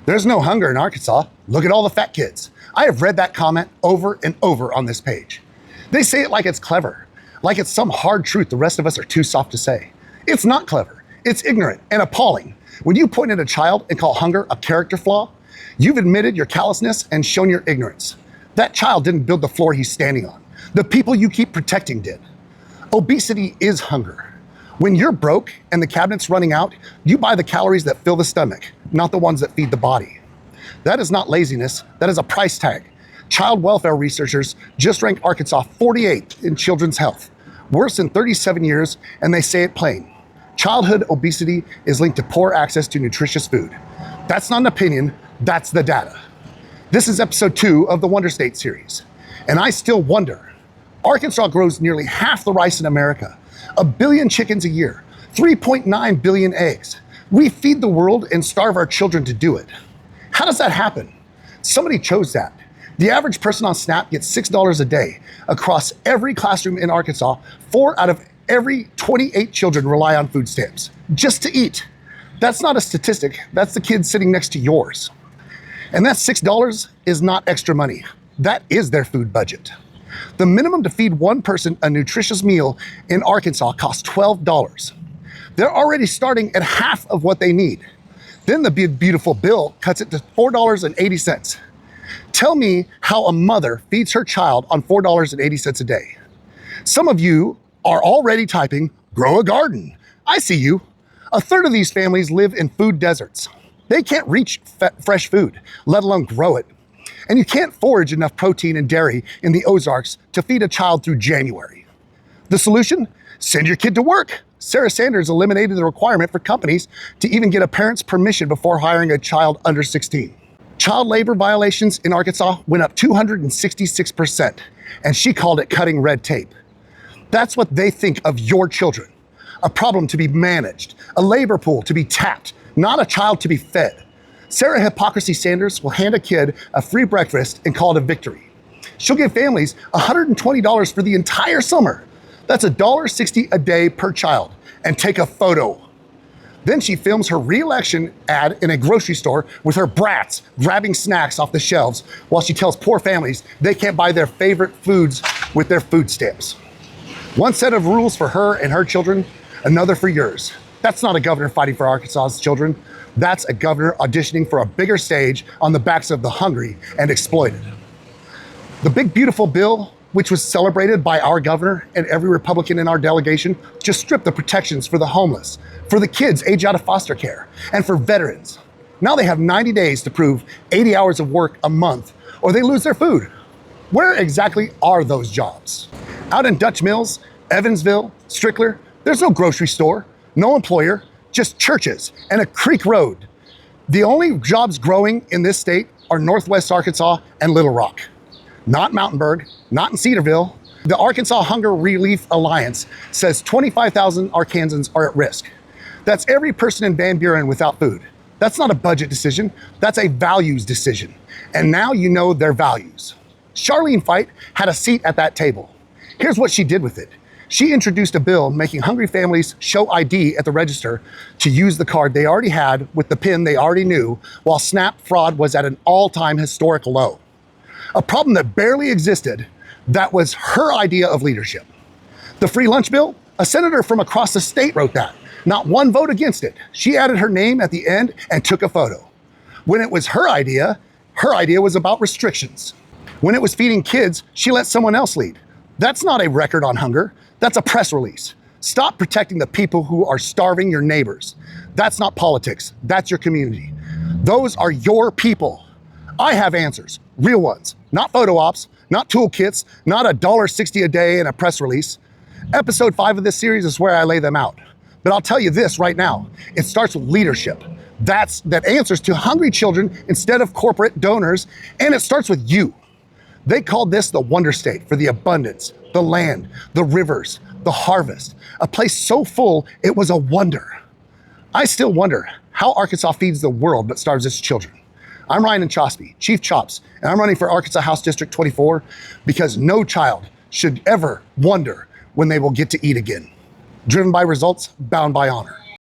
There's no hunger in Arkansas. Look at all the fat kids. I have read that comment over and over on this page. They say it like it's clever, like it's some hard truth the rest of us are too soft to say. It's not clever. It's ignorant and appalling. When you point at a child and call hunger a character flaw, you've admitted your callousness and shown your ignorance. That child didn't build the floor he's standing on. The people you keep protecting did. Obesity is hunger. When you're broke and the cabinet's running out, you buy the calories that fill the stomach, not the ones that feed the body. That is not laziness, that is a price tag. Child welfare researchers just ranked Arkansas 48 in children's health, worse in 37 years, and they say it plain. Childhood obesity is linked to poor access to nutritious food. That's not an opinion, that's the data. This is episode 2 of the Wonder State series, and I still wonder. Arkansas grows nearly half the rice in America, 1 billion chickens a year, 3.9 billion eggs. We feed the world and starve our children to do it. How does that happen? Somebody chose that. The average person on SNAP gets $6 a day. Across every classroom in Arkansas, 4 out of every 28 children rely on food stamps just to eat. That's not a statistic, that's the kid sitting next to yours. And that $6 is not extra money. That is their food budget. The minimum to feed one person a nutritious meal in Arkansas costs $12. They're already starting at half of what they need. Then the big beautiful bill cuts it to $4.80. Tell me how a mother feeds her child on $4.80 a day. Some of you are already typing, grow a garden. I see you. A third of these families live in food deserts. They can't reach fresh food, let alone grow it. And you can't forage enough protein and dairy in the Ozarks to feed a child through January. The solution? Send your kid to work. Sarah Sanders eliminated the requirement for companies to even get a parent's permission before hiring a child under 16. Child labor violations in Arkansas went up 266%, and she called it cutting red tape. That's what they think of your children. A problem to be managed, a labor pool to be tapped, not a child to be fed. Sarah Hypocrisy Sanders will hand a kid a free breakfast and call it a victory. She'll give families $120 for the entire summer. That's $1.60 a day per child, and take a photo. Then she films her re-election ad in a grocery store with her brats grabbing snacks off the shelves while she tells poor families they can't buy their favorite foods with their food stamps. One set of rules for her and her children, another for yours. That's not a governor fighting for Arkansas's children. That's a governor auditioning for a bigger stage on the backs of the hungry and exploited. The big beautiful bill, which was celebrated by our governor and every Republican in our delegation, just stripped the protections for the homeless, for the kids age out of foster care, and for veterans. Now they have 90 days to prove 80 hours of work a month, or they lose their food. Where exactly are those jobs? Out in Dutch Mills, Evansville, Strickler, there's no grocery store, no employer, just churches and a creek road. The only jobs growing in this state are Northwest Arkansas and Little Rock. Not Mountainburg, not in Cedarville. The Arkansas Hunger Relief Alliance says 25,000 Arkansans are at risk. That's every person in Van Buren without food. That's not a budget decision, that's a values decision. And now you know their values. Charlene Fight had a seat at that table. Here's what she did with it. She introduced a bill making hungry families show ID at the register to use the card they already had with the PIN they already knew, while SNAP fraud was at an all-time historic low. A problem that barely existed, that was her idea of leadership. The free lunch bill, a senator from across the state wrote that. Not one vote against it. She added her name at the end and took a photo. When it was her idea was about restrictions. When it was feeding kids, she let someone else lead. That's not a record on hunger. That's a press release. Stop protecting the people who are starving your neighbors. That's not politics. That's your community. Those are your people. I have answers, real ones, not photo ops, not toolkits, not $1.60 a day and a press release. Episode 5 of this series is where I lay them out. But I'll tell you this right now, it starts with leadership. That answers to hungry children instead of corporate donors, and it starts with you. They called this the Wonder State for the abundance, the land, the rivers, the harvest, a place so full it was a wonder. I still wonder how Arkansas feeds the world but starves its children. I'm Ryan Chosby, Chief Chops, and I'm running for Arkansas House District 24 because no child should ever wonder when they will get to eat again. Driven by results, bound by honor.